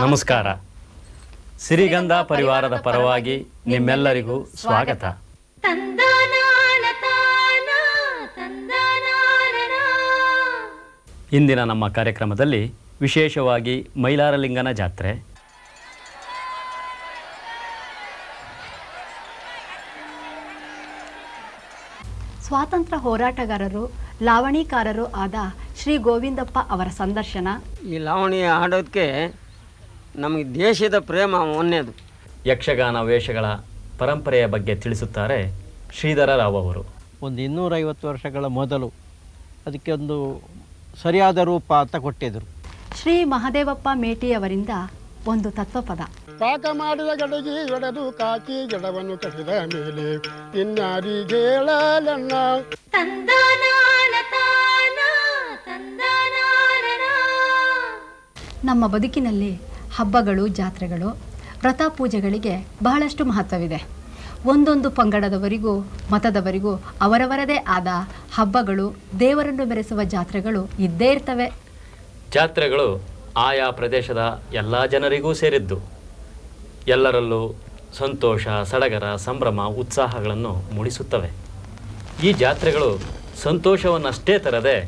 ನಮಸ್ಕಾರ. ಸಿರಿಗಂಧ ಪರಿವಾರದ ಪರವಾಗಿ ನಿಮ್ಮೆಲ್ಲರಿಗೂ ಸ್ವಾಗತ. ಇಂದಿನ ನಮ್ಮ ಕಾರ್ಯಕ್ರಮದಲ್ಲಿ ವಿಶೇಷವಾಗಿ ಮೈಲಾರಲಿಂಗನ ಜಾತ್ರೆ, ಸ್ವಾತಂತ್ರ್ಯ ಹೋರಾಟಗಾರರು ಲಾವಣಿಕಾರರು ಆದ ಶ್ರೀ ಗೋವಿಂದಪ್ಪ ಅವರ ಸಂದರ್ಶನ. ಈ ಲಾವಣಿ ಹಾಡೋದಕ್ಕೆ ನಮಗೆ ದೇಶದ ಪ್ರೇಮ ಒಂದೇದು. ಯಕ್ಷಗಾನ ವೇಷಗಳ ಪರಂಪರೆಯ ಬಗ್ಗೆ ತಿಳಿಸುತ್ತಾರೆ ಶ್ರೀಧರ ರಾವ್ ಅವರು. ಒಂದು 250 ವರ್ಷಗಳ ಮೊದಲು ಅದಕ್ಕೆ ಒಂದು ಸರಿಯಾದ ರೂಪ ಅಂತ ಕೊಟ್ಟಿದ್ದರು. ಶ್ರೀ ಮಹದೇವಪ್ಪ ಮೇಟಿಯವರಿಂದ ಒಂದು ತತ್ವಪದ. ಪಾಕ ಮಾಡಿದ ಗಡಗಿ ಒಡೆದು ಕಾಕಿ ಗಿಡವನ್ನು ಕಟ್ಟಿದ ಮೇಲೆ ಇನ್ನಾರಿಗೇಳಲನ್ನ. ನಮ್ಮ ಬದುಕಿನಲ್ಲಿ ಹಬ್ಬಗಳು, ಜಾತ್ರೆಗಳು, ವ್ರತ ಪೂಜೆಗಳಿಗೆ ಬಹಳಷ್ಟು ಮಹತ್ವವಿದೆ. ಒಂದೊಂದು ಪಂಗಡದವರಿಗೂ ಮತದವರಿಗೂ ಅವರವರದೇ ಆದ ಹಬ್ಬಗಳು, ದೇವರನ್ನು ಮೆರೆಸುವ ಜಾತ್ರೆಗಳು ಇದ್ದೇ ಇರ್ತವೆ. ಜಾತ್ರೆಗಳು ಆಯಾ ಪ್ರದೇಶದ ಎಲ್ಲ ಜನರಿಗೂ ಸೇರಿದ್ದು. ಎಲ್ಲರಲ್ಲೂ ಸಂತೋಷ, ಸಡಗರ, ಸಂಭ್ರಮ, ಉತ್ಸಾಹಗಳನ್ನು ಮೂಡಿಸುತ್ತವೆ. ಈ ಜಾತ್ರೆಗಳು ಸಂತೋಷವನ್ನಷ್ಟೇ ತರದೆ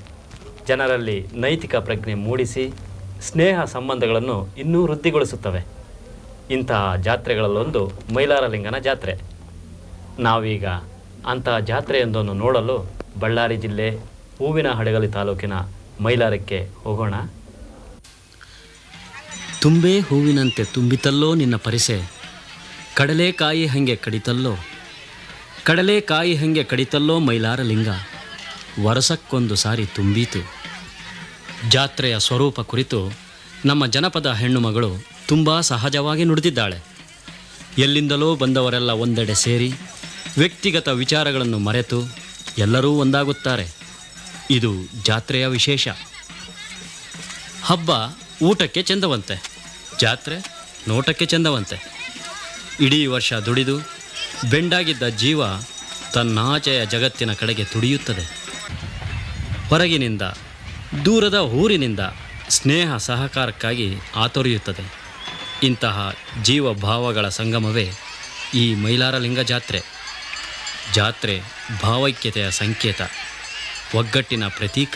ಜನರಲ್ಲಿ ನೈತಿಕ ಪ್ರಜ್ಞೆ ಮೂಡಿಸಿ ಸ್ನೇಹ ಸಂಬಂಧಗಳನ್ನು ಇನ್ನೂ ವೃದ್ಧಿಗೊಳಿಸುತ್ತವೆ. ಇಂತಹ ಜಾತ್ರೆಗಳಲ್ಲೊಂದು ಮೈಲಾರಲಿಂಗನ ಜಾತ್ರೆ. ನಾವೀಗ ಅಂತಹ ಜಾತ್ರೆಯೊಂದನ್ನು ನೋಡಲು ಬಳ್ಳಾರಿ ಜಿಲ್ಲೆ ಹೂವಿನಹಡಗಲಿ ತಾಲೂಕಿನ ಮೈಲಾರಕ್ಕೆ ಹೋಗೋಣ. ತುಂಬೇ ಹೂವಿನಂತೆ ತುಂಬಿತಲ್ಲೋ ನಿನ್ನ ಪರಿಸೆ, ಕಡಲೆಕಾಯಿ ಹಂಗೆ ಕಡಿತಲ್ಲೋ, ಕಡಲೆಕಾಯಿ ಹಂಗೆ ಕಡಿತಲ್ಲೋ ಮೈಲಾರಲಿಂಗ, ವರಸಕ್ಕೊಂದು ಸಾರಿ ತುಂಬೀತು. ಜಾತ್ರೆಯ ಸ್ವರೂಪ ಕುರಿತು ನಮ್ಮ ಜನಪದ ಹೆಣ್ಣುಮಗಳು ತುಂಬ ಸಹಜವಾಗಿ ನುಡಿದಿದ್ದಾಳೆ. ಎಲ್ಲಿಂದಲೋ ಬಂದವರೆಲ್ಲ ಒಂದೆಡೆ ಸೇರಿ ವ್ಯಕ್ತಿಗತ ವಿಚಾರಗಳನ್ನು ಮರೆತು ಎಲ್ಲರೂ ಒಂದಾಗುತ್ತಾರೆ. ಇದು ಜಾತ್ರೆಯ ವಿಶೇಷ. ಹಬ್ಬ ಊಟಕ್ಕೆ ಚೆಂದವಂತೆ, ಜಾತ್ರೆ ನೋಟಕ್ಕೆ ಚೆಂದವಂತೆ. ಇಡೀ ವರ್ಷ ದುಡಿದು ಬೆಂಡಾಗಿದ್ದ ಜೀವ ತನ್ನಾಚೆಯ ಜಗತ್ತಿನ ಕಡೆಗೆ ತುಡಿಯುತ್ತದೆ. ಹೊರಗಿನಿಂದ, ದೂರದ ಊರಿನಿಂದ ಸ್ನೇಹ ಸಹಕಾರಕ್ಕಾಗಿ ಆತೊರೆಯುತ್ತದೆ. ಇಂತಹ ಜೀವಭಾವಗಳ ಸಂಗಮವೇ ಈ ಮೈಲಾರಲಿಂಗ ಜಾತ್ರೆ. ಜಾತ್ರೆ ಭಾವೈಕ್ಯತೆಯ ಸಂಕೇತ, ಒಗ್ಗಟ್ಟಿನ ಪ್ರತೀಕ.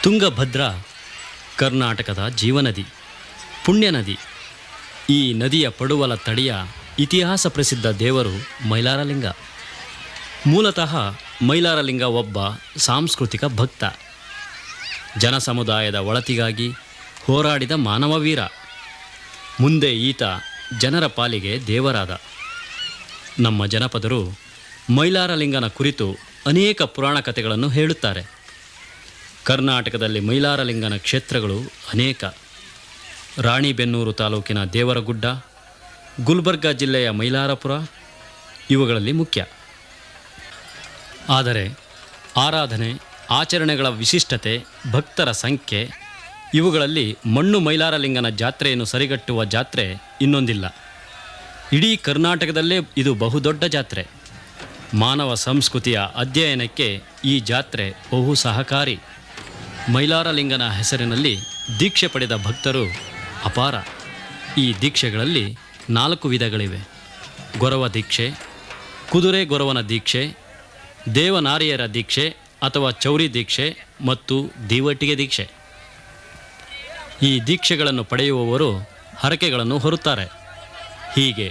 ತುಂಗಭದ್ರಾ ಕರ್ನಾಟಕದ ಜೀವನದಿ, ಪುಣ್ಯನದಿ. ಈ ನದಿಯ ಪಡುವಲ ತಡಿಯ ಇತಿಹಾಸ ಪ್ರಸಿದ್ಧ ದೇವರು ಮೈಲಾರಲಿಂಗ. ಮೂಲತಃ ಮೈಲಾರಲಿಂಗ ಒಬ್ಬ ಸಾಂಸ್ಕೃತಿಕ ಭಕ್ತ, ಜನಸಮುದಾಯದ ಒಳತಿಗಾಗಿ ಹೋರಾಡಿದ ಮಾನವವೀರ. ಮುಂದೆ ಈತ ಜನರ ಪಾಲಿಗೆ ದೇವರಾದ. ನಮ್ಮ ಜನಪದರು ಮೈಲಾರಲಿಂಗನ ಕುರಿತು ಅನೇಕ ಪುರಾಣ ಕಥೆಗಳನ್ನು ಹೇಳುತ್ತಾರೆ. ಕರ್ನಾಟಕದಲ್ಲಿ ಮೈಲಾರಲಿಂಗನ ಕ್ಷೇತ್ರಗಳು ಅನೇಕ. ರಾಣಿಬೆನ್ನೂರು ತಾಲೂಕಿನ ದೇವರಗುಡ್ಡ, ಗುಲ್ಬರ್ಗಾ ಜಿಲ್ಲೆಯ ಮೈಲಾರಪುರ ಇವುಗಳಲ್ಲಿ ಮುಖ್ಯ. ಆದರೆ ಆರಾಧನೆ, ಆಚರಣೆಗಳ ವಿಶಿಷ್ಟತೆ, ಭಕ್ತರ ಸಂಖ್ಯೆ ಇವುಗಳಲ್ಲಿ ಮಣ್ಣು ಮೈಲಾರಲಿಂಗನ ಜಾತ್ರೆಯನ್ನು ಸರಿಗಟ್ಟುವ ಜಾತ್ರೆ ಇನ್ನೊಂದಿಲ್ಲ. ಇಡೀ ಕರ್ನಾಟಕದಲ್ಲೇ ಇದು ಬಹುದೊಡ್ಡ ಜಾತ್ರೆ. ಮಾನವ ಸಂಸ್ಕೃತಿಯ ಅಧ್ಯಯನಕ್ಕೆ ಈ ಜಾತ್ರೆ ಬಹು ಸಹಕಾರಿ. ಮೈಲಾರಲಿಂಗನ ಹೆಸರಿನಲ್ಲಿ ದೀಕ್ಷೆ ಪಡೆದ ಭಕ್ತರು ಅಪಾರ. ಈ ದೀಕ್ಷೆಗಳಲ್ಲಿ 4 ವಿಧಗಳಿವೆ: ಗೊರವ ದೀಕ್ಷೆ, ಕುದುರೆ ಗೊರವನ ದೀಕ್ಷೆ, ದೇವನಾರಿಯರ ದೀಕ್ಷೆ ಅಥವಾ ಚೌರಿ ದೀಕ್ಷೆ ಮತ್ತು ದೀವಟಿಗೆ ದೀಕ್ಷೆ. ಈ ದೀಕ್ಷೆಗಳನ್ನು ಪಡೆಯುವವರು ಹರಕೆಗಳನ್ನು ಹೊರುತ್ತಾರೆ. ಹೀಗೆ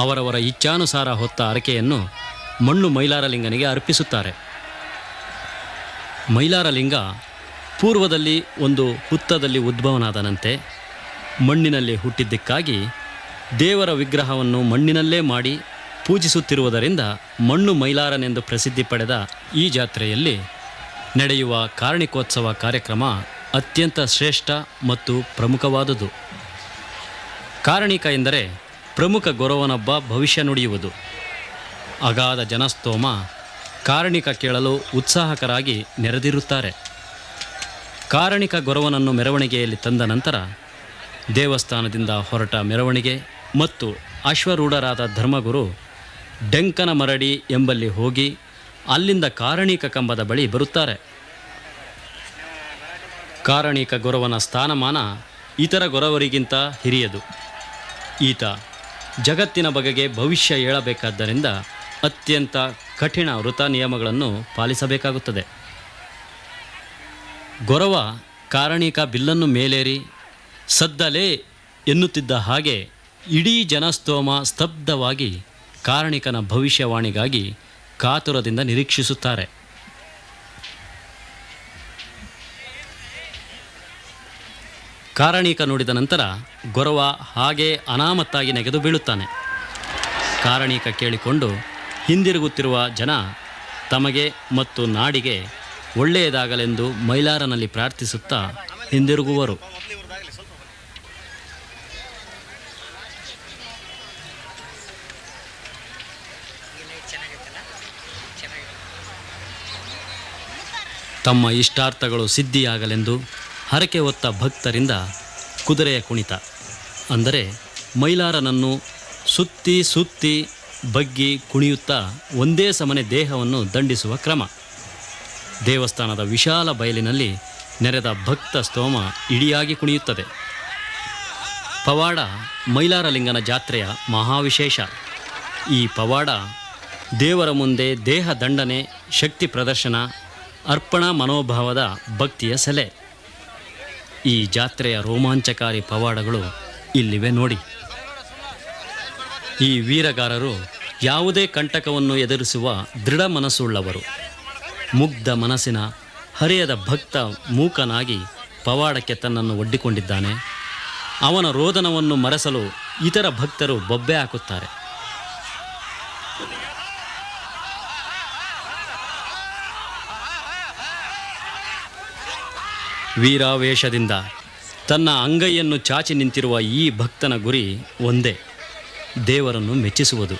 ಅವರವರ ಇಚ್ಛಾನುಸಾರ ಹೊತ್ತ ಹರಕೆಯನ್ನು ಮಣ್ಣು ಮೈಲಾರಲಿಂಗನಿಗೆ ಅರ್ಪಿಸುತ್ತಾರೆ. ಮೈಲಾರಲಿಂಗ ಪೂರ್ವದಲ್ಲಿ ಒಂದು ಹುತ್ತದಲ್ಲಿ ಉದ್ಭವನಾದನಂತೆ. ಮಣ್ಣಿನಲ್ಲಿ ಹುಟ್ಟಿದ್ದಕ್ಕಾಗಿ ದೇವರ ವಿಗ್ರಹವನ್ನು ಮಣ್ಣಿನಲ್ಲೇ ಮಾಡಿ ಪೂಜಿಸುತ್ತಿರುವುದರಿಂದ ಮಣ್ಣು ಮೈಲಾರನೆಂದು ಪ್ರಸಿದ್ಧಿ ಪಡೆದ ಈ ಜಾತ್ರೆಯಲ್ಲಿ ನಡೆಯುವ ಕಾರ್ಣಿಕೋತ್ಸವ ಕಾರ್ಯಕ್ರಮ ಅತ್ಯಂತ ಶ್ರೇಷ್ಠ ಮತ್ತು ಪ್ರಮುಖವಾದುದು. ಕಾರಣಿಕ ಎಂದರೆ ಪ್ರಮುಖ ಗೊರವನೊಬ್ಬ ಭವಿಷ್ಯ ನುಡಿಯುವುದು. ಅಗಾಧ ಜನಸ್ತೋಮ ಕಾರಣಿಕ ಕೇಳಲು ಉತ್ಸಾಹಕರಾಗಿ ನೆರೆದಿರುತ್ತಾರೆ. ಕಾರಣಿಕ ಗೊರವನನ್ನು ಮೆರವಣಿಗೆಯಲ್ಲಿ ತಂದ ನಂತರ ದೇವಸ್ಥಾನದಿಂದ ಹೊರಟ ಮೆರವಣಿಗೆ ಮತ್ತು ಅಶ್ವರೂಢರಾದ ಧರ್ಮಗುರು ಡೆಂಕನ ಮರಡಿ ಎಂಬಲ್ಲಿ ಹೋಗಿ ಅಲ್ಲಿಂದ ಕಾರಣಿಕ ಕಂಬದ ಬಳಿ ಬರುತ್ತಾರೆ. ಕಾರಣಿಕ ಗೊರವನ ಸ್ಥಾನಮಾನ ಇತರ ಗೊರವರಿಗಿಂತ ಹಿರಿಯದು. ಈತ ಜಗತ್ತಿನ ಬಗೆಗೆ ಭವಿಷ್ಯ ಹೇಳಬೇಕಾದ್ದರಿಂದ ಅತ್ಯಂತ ಕಠಿಣ ವೃತ ನಿಯಮಗಳನ್ನು ಪಾಲಿಸಬೇಕಾಗುತ್ತದೆ. ಗೊರವ ಕಾರಣಿಕ ಬಿಲ್ಲನ್ನು ಮೇಲೇರಿ ಸದ್ದಲೇ ಎನ್ನುತ್ತಿದ್ದ ಹಾಗೆ ಇಡೀ ಜನಸ್ತೋಮ ಸ್ತಬ್ಧವಾಗಿ ಕಾರಣಿಕನ ಭವಿಷ್ಯವಾಣಿಗಾಗಿ ಕಾತುರದಿಂದ ನಿರೀಕ್ಷಿಸುತ್ತಾರೆ. ಕಾರಣಿಕ ನುಡಿದ ನಂತರ ಗೊರವ ಹಾಗೇ ಅನಾಮತ್ತಾಗಿ ನೆಗೆದು ಬೀಳುತ್ತಾನೆ. ಕಾರಣಿಕ ಕೇಳಿಕೊಂಡು ಹಿಂದಿರುಗುತ್ತಿರುವ ಜನ ತಮಗೆ ಮತ್ತು ನಾಡಿಗೆ ಒಳ್ಳೆಯದಾಗಲೆಂದು ಮೈಲಾರನಲ್ಲಿ ಪ್ರಾರ್ಥಿಸುತ್ತಾ ಹಿಂದಿರುಗುವರು. ತಮ್ಮ ಇಷ್ಟಾರ್ಥಗಳು ಸಿದ್ಧಿಯಾಗಲೆಂದು ಹರಕೆ ಹೊತ್ತ ಭಕ್ತರಿಂದ ಕುದುರೆಯ ಕುಣಿತ, ಅಂದರೆ ಮೈಲಾರನನ್ನು ಸುತ್ತಿ ಸುತ್ತಿ ಬಗ್ಗಿ ಕುಣಿಯುತ್ತಾ ಒಂದೇ ಸಮನೆ ದೇಹವನ್ನು ದಂಡಿಸುವ ಕ್ರಮ. ದೇವಸ್ಥಾನದ ವಿಶಾಲ ಬಯಲಿನಲ್ಲಿ ನೆರೆದ ಭಕ್ತ ಸ್ತೋಮ ಇಡಿಯಾಗಿ ಕುಣಿಯುತ್ತದೆ. ಪವಾಡ ಮೈಲಾರಲಿಂಗನ ಜಾತ್ರೆಯ ಮಹಾವಿಶೇಷ. ಈ ಪವಾಡ ದೇವರ ಮುಂದೆ ದೇಹ ದಂಡನೆ, ಶಕ್ತಿ ಪ್ರದರ್ಶನ, ಅರ್ಪಣಾ ಮನೋಭಾವದ ಭಕ್ತಿಯ ಸೆಲೆ. ಈ ಜಾತ್ರೆಯ ರೋಮಾಂಚಕಾರಿ ಪವಾಡಗಳು ಇಲ್ಲಿವೆ ನೋಡಿ. ಈ ವೀರಗಾರರು ಯಾವುದೇ ಕಂಟಕವನ್ನು ಎದುರಿಸುವ ದೃಢ ಮನಸ್ಸುಳ್ಳವರು. ಮುಗ್ಧ ಮನಸ್ಸಿನ ಹರೆಯದ ಭಕ್ತ ಮೂಕನಾಗಿ ಪವಾಡಕ್ಕೆ ತನ್ನನ್ನು ಒಡ್ಡಿಕೊಂಡಿದ್ದಾನೆ. ಅವನ ರೋದನವನ್ನು ಮರೆಸಲು ಇತರ ಭಕ್ತರು ಬೊಬ್ಬೆ ಹಾಕುತ್ತಾರೆ. ವೀರಾವೇಶದಿಂದ ತನ್ನ ಅಂಗೈಯನ್ನು ಚಾಚಿ ನಿಂತಿರುವ ಈ ಭಕ್ತನ ಗುರಿ ಒಂದೇ, ದೇವರನ್ನು ಮೆಚ್ಚಿಸುವುದು.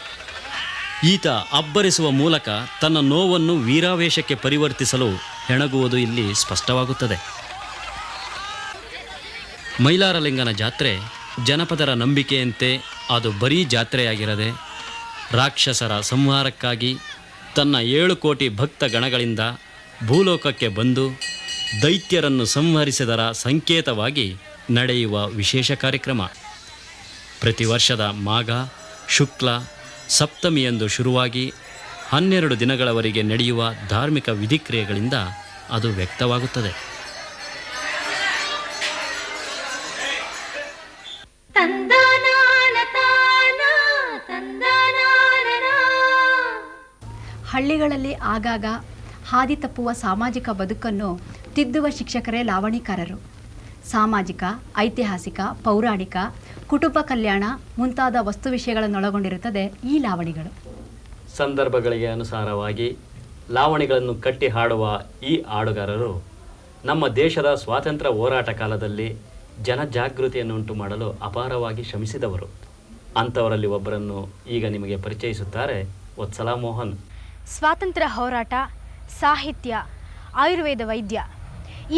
ಈತ ಅಬ್ಬರಿಸುವ ಮೂಲಕ ತನ್ನ ನೋವನ್ನು ವೀರಾವೇಶಕ್ಕೆ ಪರಿವರ್ತಿಸಲು ಹೆಣಗುವುದು ಇಲ್ಲಿ ಸ್ಪಷ್ಟವಾಗುತ್ತದೆ. ಮೈಲಾರಲಿಂಗನ ಜಾತ್ರೆ ಜನಪದರ ನಂಬಿಕೆಯಂತೆ ಅದು ಬರೀ ಜಾತ್ರೆಯಾಗಿರದೆ, ರಾಕ್ಷಸರ ಸಂಹಾರಕ್ಕಾಗಿ ತನ್ನ 7 ಕೋಟಿ ಭಕ್ತ ಗಣಗಳಿಂದ ಭೂಲೋಕಕ್ಕೆ ಬಂದು ದೈತ್ಯರನ್ನು ಸಂಹರಿಸಿದರ ಸಂಕೇತವಾಗಿ ನಡೆಯುವ ವಿಶೇಷ ಕಾರ್ಯಕ್ರಮ. ಪ್ರತಿ ವರ್ಷದ ಮಾಘ ಶುಕ್ಲ ಸಪ್ತಮಿಯಂದು ಶುರುವಾಗಿ 12 ದಿನಗಳವರೆಗೆ ನಡೆಯುವ ಧಾರ್ಮಿಕ ವಿಧಿಕ್ರಿಯೆಗಳಿಂದ ಅದು ವ್ಯಕ್ತವಾಗುತ್ತದೆ. ಹಳ್ಳಿಗಳಲ್ಲಿ ಆಗಾಗ ಹಾದಿ ತಪ್ಪುವ ಸಾಮಾಜಿಕ ಬದುಕನ್ನು ತಿದ್ದುವ ಶಿಕ್ಷಕರೇ ಲಾವಣಿಕಾರರು. ಸಾಮಾಜಿಕ, ಐತಿಹಾಸಿಕ, ಪೌರಾಣಿಕ, ಕುಟುಂಬ ಕಲ್ಯಾಣ ಮುಂತಾದ ವಸ್ತು ವಿಷಯಗಳನ್ನೊಳಗೊಂಡಿರುತ್ತದೆ ಈ ಲಾವಣಿಗಳು. ಸಂದರ್ಭಗಳಿಗೆ ಅನುಸಾರವಾಗಿ ಲಾವಣಿಗಳನ್ನು ಕಟ್ಟಿ ಹಾಡುವ ಈ ಹಾಡುಗಾರರು ನಮ್ಮ ದೇಶದ ಸ್ವಾತಂತ್ರ್ಯ ಹೋರಾಟ ಕಾಲದಲ್ಲಿ ಜನಜಾಗೃತಿಯನ್ನುಂಟು ಮಾಡಲು ಅಪಾರವಾಗಿ ಶ್ರಮಿಸಿದವರು. ಅಂಥವರಲ್ಲಿ ಒಬ್ಬರನ್ನು ಈಗ ನಿಮಗೆ ಪರಿಚಯಿಸುತ್ತಾರೆ ವತ್ಸಲಾ ಮೋಹನ್. ಸ್ವಾತಂತ್ರ್ಯ ಹೋರಾಟ, ಸಾಹಿತ್ಯ, ಆಯುರ್ವೇದ ವೈದ್ಯ,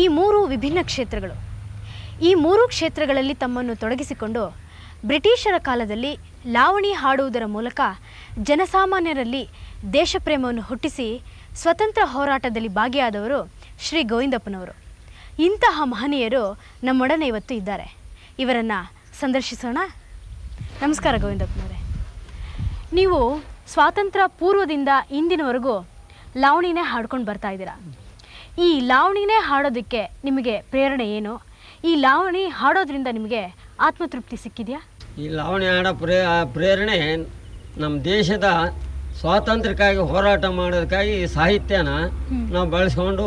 ಈ 3 ವಿಭಿನ್ನ ಕ್ಷೇತ್ರಗಳು. ಈ 3 ಕ್ಷೇತ್ರಗಳಲ್ಲಿ ತಮ್ಮನ್ನು ತೊಡಗಿಸಿಕೊಂಡು ಬ್ರಿಟಿಷರ ಕಾಲದಲ್ಲಿ ಲಾವಣಿ ಹಾಡುವುದರ ಮೂಲಕ ಜನಸಾಮಾನ್ಯರಲ್ಲಿ ದೇಶಪ್ರೇಮವನ್ನು ಹುಟ್ಟಿಸಿ ಸ್ವತಂತ್ರ ಹೋರಾಟದಲ್ಲಿ ಭಾಗಿಯಾದವರು ಶ್ರೀ ಗೋವಿಂದಪ್ಪನವರು. ಇಂತಹ ಮಹನೀಯರು ನಮ್ಮೊಡನೆ ಇವತ್ತು ಇದ್ದಾರೆ. ಇವರನ್ನು ಸಂದರ್ಶಿಸೋಣ. ನಮಸ್ಕಾರ ಗೋವಿಂದಪ್ಪನವರೇ. ನೀವು ಸ್ವಾತಂತ್ರ್ಯ ಪೂರ್ವದಿಂದ ಇಂದಿನವರೆಗೂ ಲಾವಣಿನೇ ಹಾಡ್ಕೊಂಡು ಬರ್ತಾ ಇದ್ದೀರಾ. ಈ ಲಾವಣಿನೇ ಹಾಡೋದಕ್ಕೆ ನಿಮಗೆ ಪ್ರೇರಣೆ ಏನು? ಈ ಲಾವಣಿ ಹಾಡೋದ್ರಿಂದ ನಿಮಗೆ ಆತ್ಮತೃಪ್ತಿ ಸಿಕ್ಕಿದೆಯಾ? ಈ ಲಾವಣಿ ಹಾಡೋ ಪ್ರೇರಣೆ ನಮ್ಮ ದೇಶದ ಸ್ವಾತಂತ್ರ್ಯಕ್ಕಾಗಿ ಹೋರಾಟ ಮಾಡೋದಕ್ಕಾಗಿ ಈ ಸಾಹಿತ್ಯನ ನಾವು ಬಳಸ್ಕೊಂಡು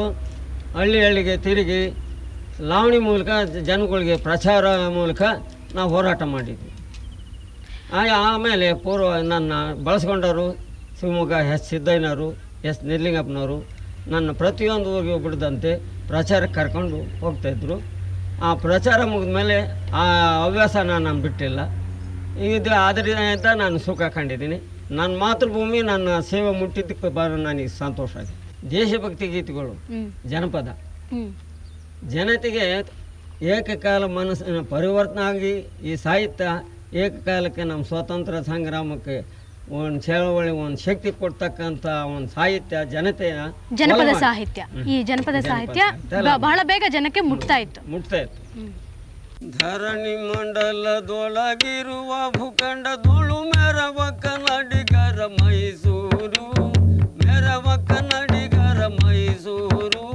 ಹಳ್ಳಿ ಹಳ್ಳಿಗೆ ತಿರುಗಿ ಲಾವಣಿ ಮೂಲಕ ಜನಗಳಿಗೆ ಪ್ರಚಾರ ಮೂಲಕ ನಾವು ಹೋರಾಟ ಮಾಡಿದ್ವಿ. ಆಮೇಲೆ ನನ್ನ ಬಳಸ್ಕೊಂಡವರು ಶಿವಮೊಗ್ಗ ಎಸ್ ಸಿದ್ದಯ್ಯನವರು, ಎಸ್ ನಿರ್ಲಿಂಗಪ್ಪನವರು ನನ್ನ ಪ್ರತಿಯೊಂದು ಊರಿಗೆ ಬಿಡದಂತೆ ಪ್ರಚಾರಕ್ಕೆ ಕರ್ಕೊಂಡು ಹೋಗ್ತಾಯಿದ್ರು. ಆ ಪ್ರಚಾರ ಮುಗಿದ ಮೇಲೆ ಆ ಹವ್ಯಾಸನ ನಾನು ಬಿಟ್ಟಿಲ್ಲ. ಇದು ಅದರಿಂದ ನಾನು ಸುಖ ಕಂಡಿದ್ದೀನಿ. ನನ್ನ ಮಾತೃಭೂಮಿ ನನ್ನ ಸೇವೆ ಮುಟ್ಟಿದ್ದಕ್ಕೆ ನನಗೆ ಸಂತೋಷ ಆಗಿದೆ. ದೇಶಭಕ್ತಿ ಗೀತೆಗಳು, ಜನಪದ, ಜನತೆಗೆ ಏಕಕಾಲ ಮನಸ್ಸಿನ ಪರಿವರ್ತನೆ ಆಗಿ ಈ ಸಾಹಿತ್ಯ ಏಕಕಾಲಕ್ಕೆ ನಮ್ಮ ಸ್ವಾತಂತ್ರ್ಯ ಸಂಗ್ರಾಮಕ್ಕೆ ಒಂದು ಚಳವಳಿ, ಒಂದು ಶಕ್ತಿ ಕೊಡ್ತಕ್ಕಂಥ ಒಂದು ಸಾಹಿತ್ಯ ಜನತೆಯ ಜನಪದ ಸಾಹಿತ್ಯ. ಈ ಜನಪದ ಸಾಹಿತ್ಯ ಬಹಳ ಬೇಗ ಜನಕ್ಕೆ ಮುಟ್ತಾ ಇತ್ತು. ಧರಣಿ ಮಂಡಲದೊಳಗಿರುವ ಭೂಖಂಡದೊಳು ಮೆರವ ಕನ್ನಡಿಗರ ಮೈಸೂರು, ಮೆರವ ಕನ್ನಡಿಗರ ಮೈಸೂರು.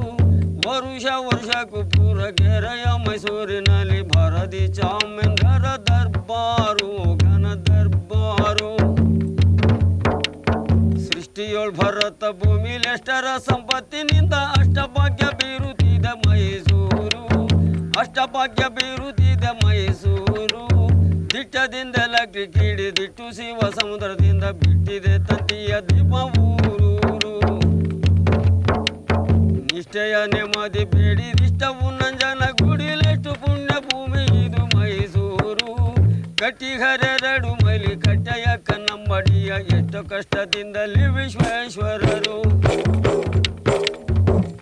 ವರುಷ ವರ್ಷಕ್ಕೂ ಪೂರಗೆರೆಯ ಮೈಸೂರಿನಲ್ಲಿ ಭರದಿ ಚಾಮೇಂದ್ರರ ದರ್ಬಾರು, ಘನ ದರ್ಬಾರು. ಸೃಷ್ಟಿಯೊಳ್ ಭರತ ಭೂಮಿಲೆಷ್ಟರ ಸಂಪತ್ತಿನಿಂದ ಅಷ್ಟಭಾಗ್ಯ ಬೀರುತ್ತಿದೆ ಮೈಸೂರು, ಅಷ್ಟಭಾಗ್ಯ ಬೀರುತ್ತಿದೆ ಮೈಸೂರು. ದಿಟ್ಟದಿಂದೆಲ್ಲ ಕಿಡಿದಿಟ್ಟು ಶಿವ ಸಮುದ್ರದಿಂದ ಬಿಟ್ಟಿದೆ ತಂತಿಯ ದೀಪ ಊರೂರು. ನಿಷ್ಠೆಯ ನೆಮ್ಮದಿ ಬೇಡಿದಿಷ್ಟವು ನಂಜನ ಗುಡಿಲೆಷ್ಟು ಪುಣ್ಯ ಭೂಮಿ ಇದು ಮೈಸೂರು. ಕಟ್ಟಿಗರೆರಡು ಮೈಲಿ ಕಟ್ಟೆಯ ಕನ್ನಂಬಡಿಯ ಎಷ್ಟು ಕಷ್ಟದಿಂದಲೇ ವಿಶ್ವೇಶ್ವರರು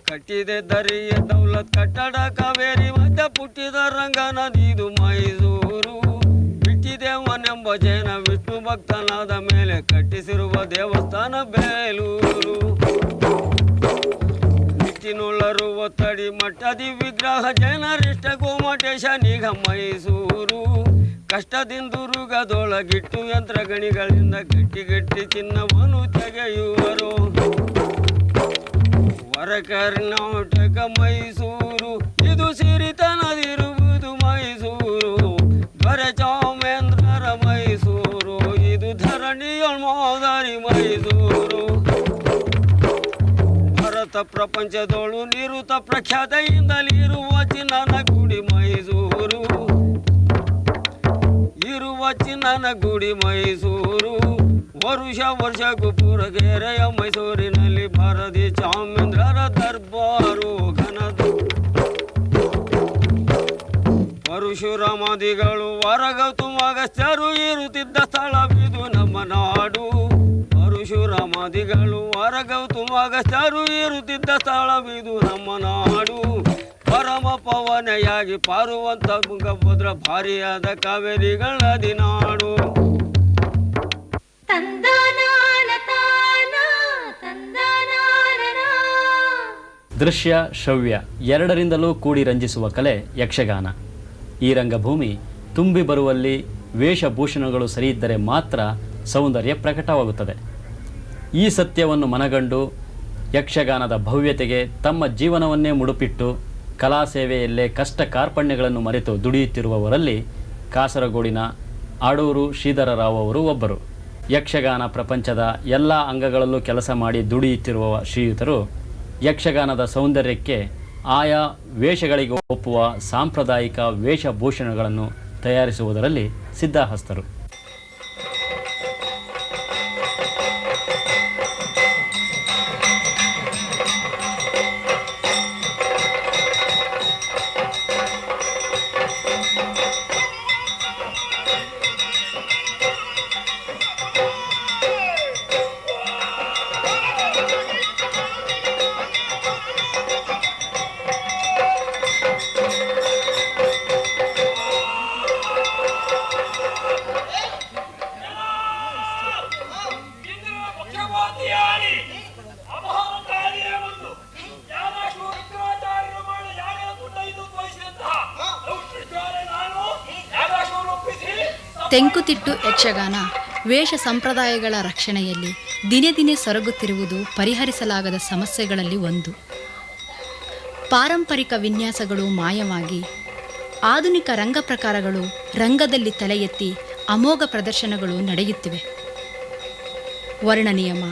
ಕಟ್ಟಿದೆ ದರಿಯ ದೌಲತ್ ಕಟ್ಟಡ ಕಾವೇರಿ ಮಧ್ಯ ಪುಟ್ಟಿದ ರಂಗ ನದಿದು ಮೈಸೂರು. ಬಿಟ್ಟಿದೇವನೆಂಬ ಜೈನ ವಿಷ್ಣು ಭಕ್ತನಾದ ಮೇಲೆ ಕಟ್ಟಿಸಿರುವ ದೇವಸ್ಥಾನ ಬೇಲೂರು. ನಿಟ್ಟಿನುಳ್ಳರು ಒತ್ತಡಿ ಮಟ್ಟದಿ ವಿಗ್ರಹ ಜೈನರಿಷ್ಟ ಗೋಮಟೇಶ ನಿಗ ಮೈಸೂರು. ಕಷ್ಟದಿಂದುರುಗದೊಳಗಿಟ್ಟು ಯಂತ್ರಗಣಿಗಳಿಂದ ಗಟ್ಟಿ ಗಟ್ಟಿ ಚಿನ್ನವನ್ನು ತೆಗೆಯುವರು. ಹೊರ ಕರ್ನಾಟಕ ಮೈಸೂರು, ಇದು ಸಿರಿತನದಿರುವುದು ಮೈಸೂರು. ದೊರೆ ಚಾಮೇಂದ್ರರ ಮೈಸೂರು, ಇದು ಧರಣಿಯೊಳ್ ಮಾದರಿ ಮೈಸೂರು. ಭಾರತ ಪ್ರಪಂಚದೊಳು ನಿರುತ ಪ್ರಖ್ಯಾತೆಯಿಂದಲಿರುವ ಚಿನ್ನನ ಗುಡಿ ಮೈಸೂರು, ಇರುವ ಚಿನ್ನನ ಗುಡಿ ಮೈಸೂರು. ವರುಷ ವರ್ಷಕ್ಕೂ ಪೂರಗೆರೆಯ ಮೈಸೂರಿನಲ್ಲಿ ಭರದಿ ಚಾಮೇಂದ್ರರ ದರ್ಬಾರು, ಘನದ ಪರಶುರಾಮಾದಿಗಳು ವರಗೌತಮ ಅಗಸ್ತ್ಯರು ಇರುತ್ತಿದ್ದ ಸ್ಥಳವಿದು ನಮ್ಮ ನಾಡು. ಪರಶುರಾಮಾದಿಗಳು ವರಗೌತಮ ಅಗಸ್ತ್ಯರು ಇರುತ್ತಿದ್ದ ಸ್ಥಳವಿದು ನಮ್ಮ ನಾಡು. ಪರಮ ಪವನೆಯಾಗಿ ಪಾರುವಂತ ತುಂಗಭದ್ರ ಭಾರಿಯಾದ ಕಾವೇರಿಗಳ ನದಿನಾಡು. ದೃಶ್ಯ ಶ್ರವ್ಯ ಎರಡರಿಂದಲೂ ಕೂಡಿ ರಂಜಿಸುವ ಕಲೆ ಯಕ್ಷಗಾನ. ಈ ರಂಗಭೂಮಿ ತುಂಬಿ ಬರುವಲ್ಲಿ ವೇಷಭೂಷಣಗಳು ಸರಿಯಿದ್ದರೆ ಮಾತ್ರ ಸೌಂದರ್ಯ ಪ್ರಕಟವಾಗುತ್ತದೆ. ಈ ಸತ್ಯವನ್ನು ಮನಗಂಡು ಯಕ್ಷಗಾನದ ಭವ್ಯತೆಗೆ ತಮ್ಮ ಜೀವನವನ್ನೇ ಮುಡುಪಿಟ್ಟು ಕಲಾ ಸೇವೆಯಲ್ಲೇ ಕಷ್ಟ ಕಾರ್ಪಣ್ಯಗಳನ್ನು ಮರೆತು ದುಡಿಯುತ್ತಿರುವವರಲ್ಲಿ ಕಾಸರಗೋಡಿನ ಆಡೂರು ಶ್ರೀಧರರಾವ್ ಅವರು ಒಬ್ಬರು. ಯಕ್ಷಗಾನ ಪ್ರಪಂಚದ ಎಲ್ಲ ಅಂಗಗಳಲ್ಲೂ ಕೆಲಸ ಮಾಡಿ ದುಡಿಯುತ್ತಿರುವ ಶ್ರೀಯುತರು ಯಕ್ಷಗಾನದ ಸೌಂದರ್ಯಕ್ಕೆ ಆಯಾ ವೇಷಗಳಿಗೆ ಒಪ್ಪುವ ಸಾಂಪ್ರದಾಯಿಕ ವೇಷಭೂಷಣಗಳನ್ನು ತಯಾರಿಸುವುದರಲ್ಲಿ ಸಿದ್ಧಹಸ್ತರು. ತೆಂಕುತಿಟ್ಟು ಯಕ್ಷಗಾನ ವೇಷ ಸಂಪ್ರದಾಯಗಳ ರಕ್ಷಣೆಯಲ್ಲಿ ದಿನೇ ದಿನೇ ಸೊರಗುತ್ತಿರುವುದು ಪರಿಹರಿಸಲಾಗದ ಸಮಸ್ಯೆಗಳಲ್ಲಿ ಒಂದು. ಪಾರಂಪರಿಕ ವಿನ್ಯಾಸಗಳು ಮಾಯವಾಗಿ ಆಧುನಿಕ ರಂಗ ಪ್ರಕಾರಗಳು ರಂಗದಲ್ಲಿ ತಲೆ ಎತ್ತಿ ಅಮೋಘ ಪ್ರದರ್ಶನಗಳು ನಡೆಯುತ್ತಿವೆ. ವರ್ಣನಿಯಮ,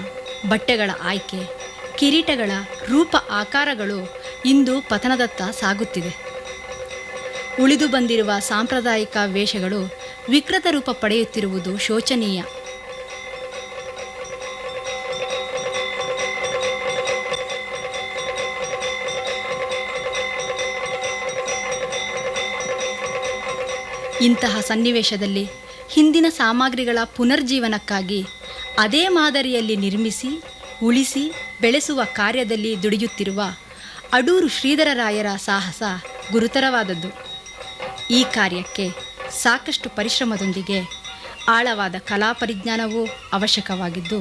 ಬಟ್ಟೆಗಳ ಆಯ್ಕೆ, ಕಿರೀಟಗಳ ರೂಪ ಆಕಾರಗಳು ಇಂದು ಪತನದತ್ತ ಸಾಗುತ್ತಿವೆ. ಉಳಿದು ಬಂದಿರುವ ಸಾಂಪ್ರದಾಯಿಕ ವೇಷಗಳು ವಿಕೃತ ರೂಪ ಪಡೆಯುತ್ತಿರುವುದು ಶೋಚನೀಯ. ಇಂತಹ ಸನ್ನಿವೇಶದಲ್ಲಿ ಹಿಂದಿನ ಸಾಮಗ್ರಿಗಳ ಪುನರ್ಜೀವನಕ್ಕಾಗಿ ಅದೇ ಮಾದರಿಯಲ್ಲಿ ನಿರ್ಮಿಸಿ ಉಳಿಸಿ ಬೆಳೆಸುವ ಕಾರ್ಯದಲ್ಲಿ ದುಡಿಯುತ್ತಿರುವ ಅಡೂರು ಶ್ರೀಧರರಾಯರ ಸಾಹಸ ಗುರುತರವಾದದ್ದು. ಈ ಕಾರ್ಯಕ್ಕೆ ಸಾಕಷ್ಟು ಪರಿಶ್ರಮದೊಂದಿಗೆ ಆಳವಾದ ಕಲಾ ಪರಿಜ್ಞಾನವೂ ಅವಶ್ಯಕವಾಗಿದ್ದು,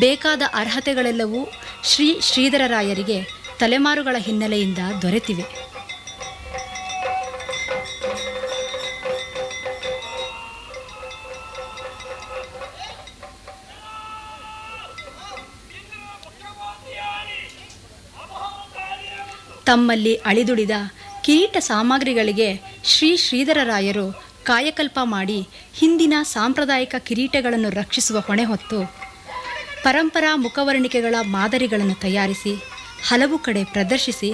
ಬೇಕಾದ ಅರ್ಹತೆಗಳೆಲ್ಲವೂ ಶ್ರೀಧರರಾಯರಿಗೆ ತಲೆಮಾರುಗಳ ಹಿನ್ನೆಲೆಯಿಂದ ದೊರೆತಿವೆ. ತಮ್ಮಲ್ಲಿ ಅಳಿದುಳಿದ ಕಿರೀಟ ಸಾಮಗ್ರಿಗಳಿಗೆ ಶ್ರೀ ಶ್ರೀಧರರಾಯರು ಕಾಯಕಲ್ಪ ಮಾಡಿ ಹಿಂದಿನ ಸಾಂಪ್ರದಾಯಿಕ ಕಿರೀಟಗಳನ್ನು ರಕ್ಷಿಸುವ ಹೊಣೆ ಹೊತ್ತು ಪರಂಪರಾ ಮುಖವರ್ಣಿಕೆಗಳ ಮಾದರಿಗಳನ್ನು ತಯಾರಿಸಿ ಹಲವು ಕಡೆ ಪ್ರದರ್ಶಿಸಿ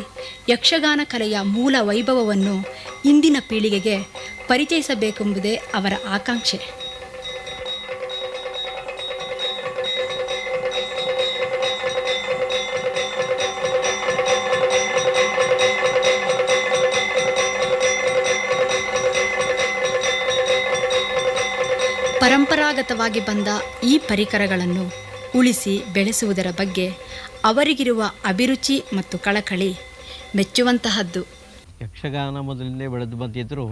ಯಕ್ಷಗಾನ ಕಲೆಯ ಮೂಲ ವೈಭವವನ್ನು ಇಂದಿನ ಪೀಳಿಗೆಗೆ ಪರಿಚಯಿಸಬೇಕೆಂಬುದೇ ಅವರ ಆಕಾಂಕ್ಷೆ. ಪರಂಪರಾಗತವಾಗಿ ಬಂದ ಈ ಪರಿಕರಗಳನ್ನು ಉಳಿಸಿ ಬೆಳೆಸುವುದರ ಬಗ್ಗೆ ಅವರಿಗಿರುವ ಅಭಿರುಚಿ ಮತ್ತು ಕಳಕಳಿ ಮೆಚ್ಚುವಂತಹದ್ದು. ಯಕ್ಷಗಾನ ಮೊದಲಿಂದೇ ಬೆಳೆದು ಬಂದಿದ್ದರೂ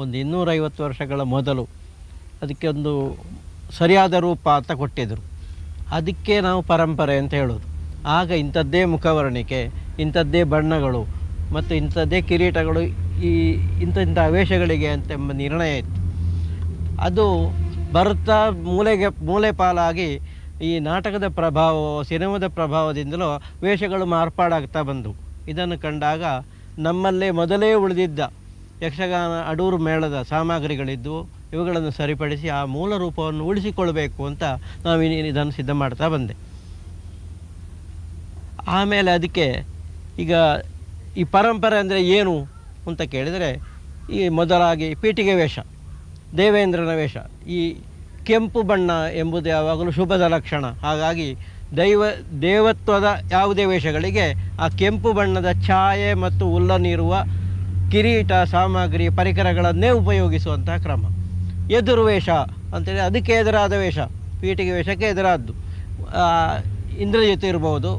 ಒಂದು 250 ವರ್ಷಗಳ ಮೊದಲು ಅದಕ್ಕೆ ಒಂದು ಸರಿಯಾದ ರೂಪ ಅಂತ ಕೊಟ್ಟಿದ್ದರು. ಅದಕ್ಕೆ ನಾವು ಪರಂಪರೆ ಅಂತ ಹೇಳೋದು. ಆಗ ಇಂಥದ್ದೇ ಮುಖವರ್ಣಿಕೆ, ಇಂಥದ್ದೇ ಬಣ್ಣಗಳು ಮತ್ತು ಇಂಥದ್ದೇ ಕಿರೀಟಗಳು, ಇಂಥ ವೇಷಗಳಿಗೆ ಎಂಬ ನಿರ್ಣಯ ಇತ್ತು. ಅದು ಬರುತ್ತಾ ಮೂಲೆ ಪಾಲಾಗಿ ಈ ನಾಟಕದ ಪ್ರಭಾವ, ಸಿನಿಮಾದ ಪ್ರಭಾವದಿಂದಲೂ ವೇಷಗಳು ಮಾರ್ಪಾಡಾಗ್ತಾ ಬಂದವು. ಇದನ್ನು ಕಂಡಾಗ ನಮ್ಮಲ್ಲೇ ಮೊದಲೇ ಉಳಿದಿದ್ದ ಯಕ್ಷಗಾನ ಅಡೂರು ಮೇಳದ ಸಾಮಗ್ರಿಗಳಿದ್ದವು, ಇವುಗಳನ್ನು ಸರಿಪಡಿಸಿ ಆ ಮೂಲ ರೂಪವನ್ನು ಉಳಿಸಿಕೊಳ್ಬೇಕು ಅಂತ ನಾವು ಇದನ್ನು ಸಿದ್ಧ ಮಾಡ್ತಾ ಬಂದೆ. ಆಮೇಲೆ ಅದಕ್ಕೆ ಈಗ ಈ ಪರಂಪರೆ ಅಂದರೆ ಏನು ಅಂತ ಕೇಳಿದರೆ, ಈ ಮೊದಲಾಗಿ ಪೀಠಿಗೆ ವೇಷ, ದೇವೇಂದ್ರನ ವೇಷ, ಈ ಕೆಂಪು ಬಣ್ಣ ಎಂಬುದು ಯಾವಾಗಲೂ ಶುಭದ ಲಕ್ಷಣ. ಹಾಗಾಗಿ ದೇವತ್ವದ ಯಾವುದೇ ವೇಷಗಳಿಗೆ ಆ ಕೆಂಪು ಬಣ್ಣದ ಛಾಯೆ ಮತ್ತು ಉಲ್ಲನಿರುವ ಕಿರೀಟ ಸಾಮಗ್ರಿ ಪರಿಕರಗಳನ್ನೇ ಉಪಯೋಗಿಸುವಂತಹ ಕ್ರಮ. ಎದುರು ವೇಷ ಅಂತೇಳಿ ಅದಕ್ಕೆ ಎದುರಾದ ವೇಷ, ಪೀಠಿಗೆ ವೇಷಕ್ಕೆ ಎದುರಾದ್ದು. ಇಂದ್ರಜಿತ್ ಇರ್ಬೋದು,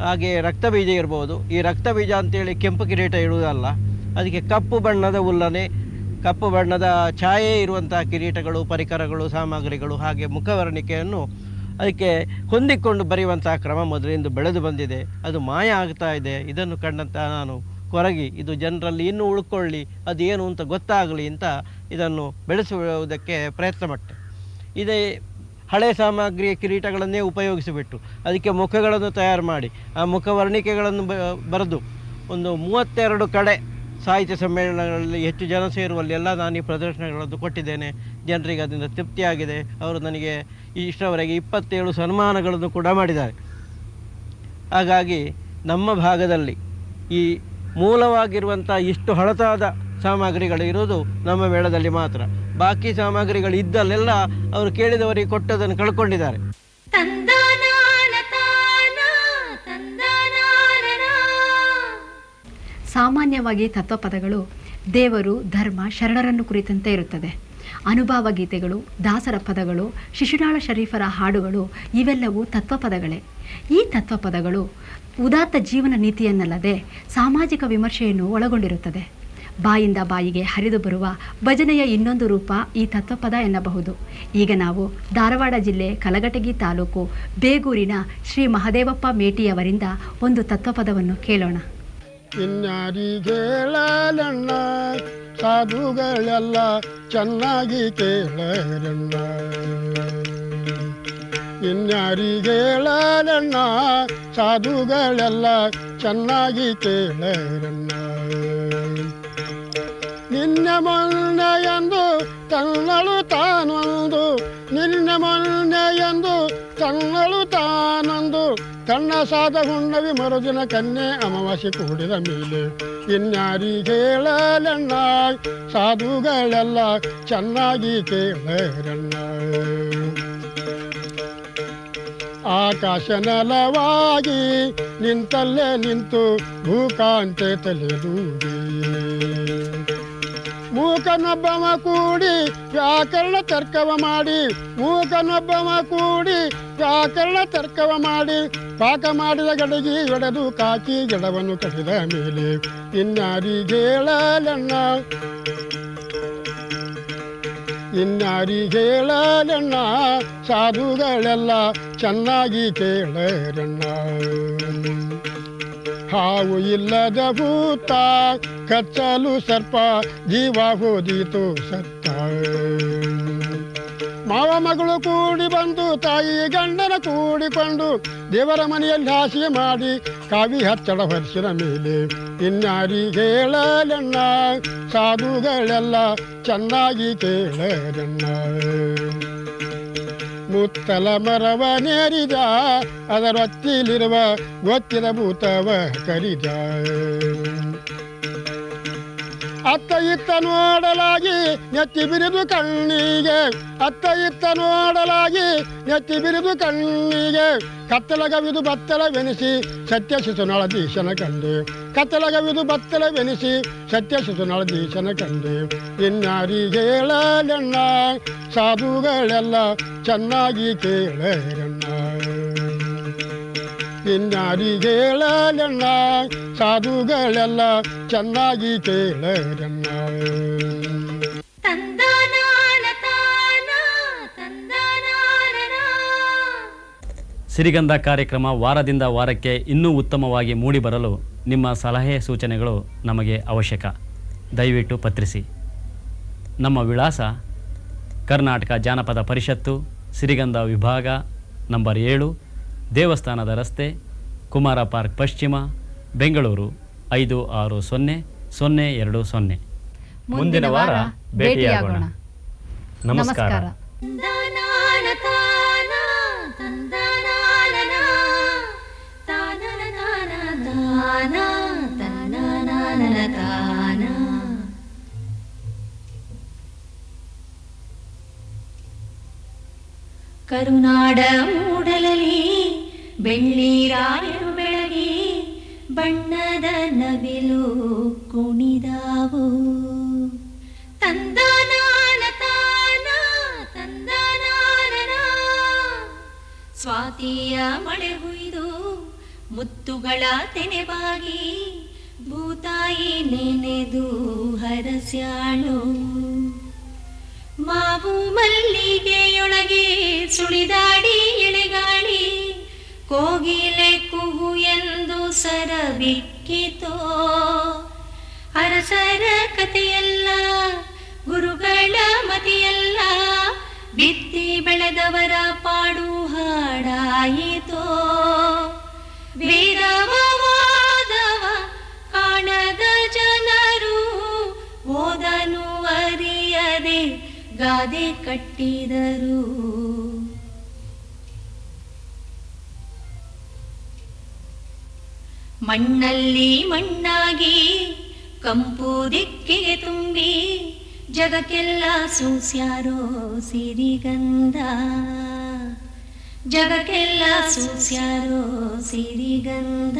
ಹಾಗೆ ರಕ್ತಬೀಜ ಇರ್ಬೋದು. ಈ ರಕ್ತಬೀಜ ಅಂತೇಳಿ ಕೆಂಪು ಕಿರೀಟ ಇಡುವುದಲ್ಲ, ಅದಕ್ಕೆ ಕಪ್ಪು ಬಣ್ಣದ ಉಲ್ಲನೆ, ಕಪ್ಪು ಬಣ್ಣದ ಛಾಯೆ ಇರುವಂಥ ಕಿರೀಟಗಳು, ಪರಿಕರಗಳು, ಸಾಮಗ್ರಿಗಳು, ಹಾಗೆ ಮುಖವರ್ಣಿಕೆಯನ್ನು ಅದಕ್ಕೆ ಹೊಂದಿಕೊಂಡು ಬರೆಯುವಂತಹ ಕ್ರಮ ಮೊದಲಿಂದ ಬೆಳೆದು ಬಂದಿದೆ. ಅದು ಮಾಯ ಆಗ್ತಾ ಇದೆ. ಇದನ್ನು ಕಂಡಂಥ ನಾನು ಕೊರಗಿ ಇದು ಜನರಲ್ಲಿ ಇನ್ನೂ ಉಳ್ಕೊಳ್ಳಿ, ಅದೇನು ಅಂತ ಗೊತ್ತಾಗಲಿ ಅಂತ ಇದನ್ನು ಬೆಳೆಸುವುದಕ್ಕೆ ಪ್ರಯತ್ನ ಪಟ್ಟೆ. ಇದೇ ಹಳೆ ಸಾಮಗ್ರಿಯ ಕಿರೀಟಗಳನ್ನೇ ಉಪಯೋಗಿಸಿಬಿಟ್ಟು ಅದಕ್ಕೆ ಮುಖಗಳನ್ನು ತಯಾರು ಮಾಡಿ ಆ ಮುಖವರ್ಣಿಕೆಗಳನ್ನು ಬರೆದು ಒಂದು 32 ಕಡೆ ಸಾಹಿತ್ಯ ಸಮ್ಮೇಳನಗಳಲ್ಲಿ ಹೆಚ್ಚು ಜನ ಸೇರುವಲ್ಲಿ ಎಲ್ಲ ನಾನು ಈ ಪ್ರದರ್ಶನಗಳನ್ನು ಕೊಟ್ಟಿದ್ದೇನೆ. ಜನರಿಗೆ ಅದರಿಂದ ತೃಪ್ತಿಯಾಗಿದೆ. ಅವರು ನನಗೆ ಇಷ್ಟರವರೆಗೆ 27 ಸನ್ಮಾನಗಳನ್ನು ಕೂಡ ಮಾಡಿದ್ದಾರೆ. ಹಾಗಾಗಿ ನಮ್ಮ ಭಾಗದಲ್ಲಿ ಈ ಮೂಲವಾಗಿರುವಂಥ ಇಷ್ಟು ಹಳತಾದ ಸಾಮಗ್ರಿಗಳು ಇರೋದು ನಮ್ಮ ಮೇಳದಲ್ಲಿ ಮಾತ್ರ. ಬಾಕಿ ಸಾಮಗ್ರಿಗಳು ಇದ್ದಲ್ಲೆಲ್ಲ ಅವರು ಕೇಳಿದವರಿಗೆ ಕೊಟ್ಟದನ್ನು ಕಳ್ಕೊಂಡಿದ್ದಾರೆ. ಸಾಮಾನ್ಯವಾಗಿ ತತ್ವಪದಗಳು ದೇವರು, ಧರ್ಮ, ಶರಣರನ್ನು ಕುರಿತಂತೆ ಇರುತ್ತದೆ. ಅನುಭವ ಗೀತೆಗಳು, ದಾಸರ ಪದಗಳು, ಶಿಶುನಾಳ ಶರೀಫರ ಹಾಡುಗಳು ಇವೆಲ್ಲವೂ ತತ್ವಪದಗಳೇ. ಈ ತತ್ವಪದಗಳು ಉದಾತ್ತ ಜೀವನ ನೀತಿಯನ್ನಲ್ಲದೆ ಸಾಮಾಜಿಕ ವಿಮರ್ಶೆಯನ್ನು ಒಳಗೊಂಡಿರುತ್ತದೆ. ಬಾಯಿಂದ ಬಾಯಿಗೆ ಹರಿದು ಬರುವ ಭಜನೆಯ ಇನ್ನೊಂದು ರೂಪ ಈ ತತ್ವಪದ ಎನ್ನಬಹುದು. ಈಗ ನಾವು ಧಾರವಾಡ ಜಿಲ್ಲೆ ಕಲಘಟಗಿ ತಾಲೂಕು ಬೇಗೂರಿನ ಶ್ರೀ ಮಹದೇವಪ್ಪ ಮೇಟಿಯವರಿಂದ ಒಂದು ತತ್ವಪದವನ್ನು ಕೇಳೋಣ. ಇನ್ಯಾರಿಗೇಳಣ್ಣ ಸಾಧುಗಳೆಲ್ಲ ಚೆನ್ನಾಗಿ ಕೇಳರಣ್ಣ, ಇನ್ಯಾರಿಗೇಳಣ್ಣ ಸಾಧುಗಳೆಲ್ಲ ಚೆನ್ನಾಗಿ ಕೇಳರಣ್ಣ. ನಿನ್ನೆ ಮೊನ್ನೆ ಎಂದು ತನ್ನಳು ತಾನೊಂದು, ನಿನ್ನೆ ಮೊನ್ನೆ ಎಂದು ತನ್ನಳು ತಾನೊಂದು, ಕಣ್ಣ ಸಾದ ಹುಣ್ಣವಿ ಮರುದಿನ ಕನ್ಯೆ ಅಮಾವಾಸ್ಯೆ ಕೂಡಿದ ಮೇಲೆ. ಇನ್ಯಾರಿಗೇಳಣ್ಣ ಸಾಧುಗಳೆಲ್ಲ ಚೆನ್ನಾಗಿ ಕೇಳರಣ್ಣ. ಆಕಾಶ ನೆಲವಾಗಿ ನಿಂತಲ್ಲೇ ನಿಂತು ಭೂಕಾಂತೆ ತಲೆದೂಗಿ, ಮೂಕನೊಬ್ಬವ ಕೂಡಿ ವ್ಯಾಕರಣ ತರ್ಕವ ಮಾಡಿ, ಮೂಕನೊಬ್ಬವ ಕೂಡಿ ವ್ಯಾಕರಣ ತರ್ಕವ ಮಾಡಿ, ಪಾಕ ಮಾಡಿದ ಗಡಗಿ ಒಡೆದು ಕಾಕಿ ಗಿಡವನ್ನು ಕಟ್ಟಿದ ಮೇಲೆ. ಇನ್ಯಾರಿಗೇಳಣ್ಣ ಇನ್ಯಾರಿಗೇಳಣ್ಣ ಸಾಧುಗಳೆಲ್ಲ ಚೆನ್ನಾಗಿ ಕೇಳರಣ್ಣ. ಹಾವು ಇಲ್ಲದ ಭೂತ ಕಚ್ಚಲು ಸರ್ಪ ಜೀವ ಹೋದಿತು ಸತ್ತ, ಮಾವ ಮಗಳು ಕೂಡಿ ಬಂದು ತಾಯಿ ಗಂಡನ ಕೂಡಿಕೊಂಡು ದೇವರ ಮನೆಯಲ್ಲಿ ಹಾಸಿಗೆ ಮಾಡಿ ಕಾವಿ ಹಚ್ಚಡ ವರ್ಷದ ಮೇಲೆ ಇನ್ನಾರಿಗೆ ಹೇಳಲೆಣ್ಣ ಸಾಧುಗಳೆಲ್ಲ ಚೆನ್ನಾಗಿ ಕೇಳರೆಣ್ಣ. ಮುತ್ತಲ ಮರವ ನೇರಿದ ಅದರೊತ್ತಿಲಿರುವ ಗೊತ್ತಿರ ಭೂತವ ಕರಿದ. ಅತ್ತ ಇತ್ತ ನೋಡಲಾಗಿ ನೆತ್ತಿ ಬಿರಿದು ಕಣ್ಣಿಗೆ, ಅತ್ತ ಇತ್ತ ನೋಡಲಾಗಿ ನೆತ್ತಿ ಬಿರಿದು ಕಣ್ಣಿಗೆ. ಕತ್ತಲಗವಿದು ಬತ್ತಲವೆನಿಸಿ ಸತ್ಯ ಶಿಶುನಾಳಧೀಶನ ಕಂಡೆ, ಕತ್ತಲಗವಿದು ಬತ್ತಲವೆನಿಸಿ ಸತ್ಯ ಶಿಶುನಾಳಧೀಶನ ಕಂಡೆ. ಇನ್ನಾರಿಗೆ ಹೇಳಲೆಣ್ಣ ಸಾಧುಗಳೆಲ್ಲ ಚೆನ್ನಾಗಿ ಕೇಳರೆಣ್ಣ. ಇನ್ನಾರಿಗೆ ಹೇಳಲೆಣ್ಣ ಸಾಧುಗಳೆಲ್ಲ ಚೆನ್ನಾಗಿ ಕೇಳರೆಣ್ಣ. ಸಿರಿಗಂಧ ಕಾರ್ಯಕ್ರಮ ವಾರದಿಂದ ವಾರಕ್ಕೆ ಇನ್ನೂ ಉತ್ತಮವಾಗಿ ಮೂಡಿಬರಲು ನಿಮ್ಮ ಸಲಹೆ ಸೂಚನೆಗಳು ನಮಗೆ ಅವಶ್ಯಕ. ದಯವಿಟ್ಟು ಪತ್ರಿಸಿ. ನಮ್ಮ ವಿಳಾಸ ಕರ್ನಾಟಕ ಜಾನಪದ ಪರಿಷತ್ತು, ಸಿರಿಗಂಧ ವಿಭಾಗ, ನಂಬರ್ 7, ದೇವಸ್ಥಾನದ ರಸ್ತೆ, ಕುಮಾರ ಪಾರ್ಕ್ ಪಶ್ಚಿಮ, ಬೆಂಗಳೂರು 560020. ಮುಂದಿನ ವಾರ ಭೇಟಿಯಾಗೋಣ. ನಮಸ್ಕಾರ. ಕರುನಾಡ ಮೂಡಲಲ್ಲಿ ಬೆಳ್ಳಿರಾಯರು ಬೆಳಗಿ ಬಣ್ಣದ ನವಿಲು ಕುಣಿದಾವು. ತಂದನಾನ ತಾನ ತಂದನಾನ ಸ್ವಾತಿಯ ಮಳೆ ಹುಯ್ದು ಮುತ್ತುಗಳ ತೆನೆಬಾಗಿ ಭೂತಾಯಿ ನೆನೆದು ಹರಸ್ಯಾಳು. ಮಾವು ಮಲ್ಲಿಗೆಯೊಳಗೆ ಸುಳಿದಾಡಿ ಎಳೆಗಾಳಿ ಕೋಗಿಲೆ ಕುಹು ಎಂದು ಸರಬಿಕ್ಕಿತೋ. ಅರಸರ ಕಥೆಯಲ್ಲ ಗುರುಗಳ ಮತಿಯಲ್ಲ ಬಿತ್ತಿ ಬೆಳೆದವರ ಪಾಡು ಹಾಡಾಯಿತೋ. ವೇದವಾದವ ಕಾಣದ ಜನರು ಓದನು ಅರಿಯದೆ ಗಾದೆ ಕಟ್ಟಿದರು. ಮಣ್ಣಲ್ಲಿ ಮಣ್ಣಾಗಿ ಕಂಪು ದಿಕ್ಕಿಗೆ ತುಂಬಿ ಜಗಕ್ಕೆಲ್ಲ ಸೂಸ್ಯಾರೋ ಸಿರಿಗಂಧ. ಜಗಕ್ಕೆಲ್ಲ ಸೂಸ್ಯಾರೋ ಸಿರಿಗಂಧ.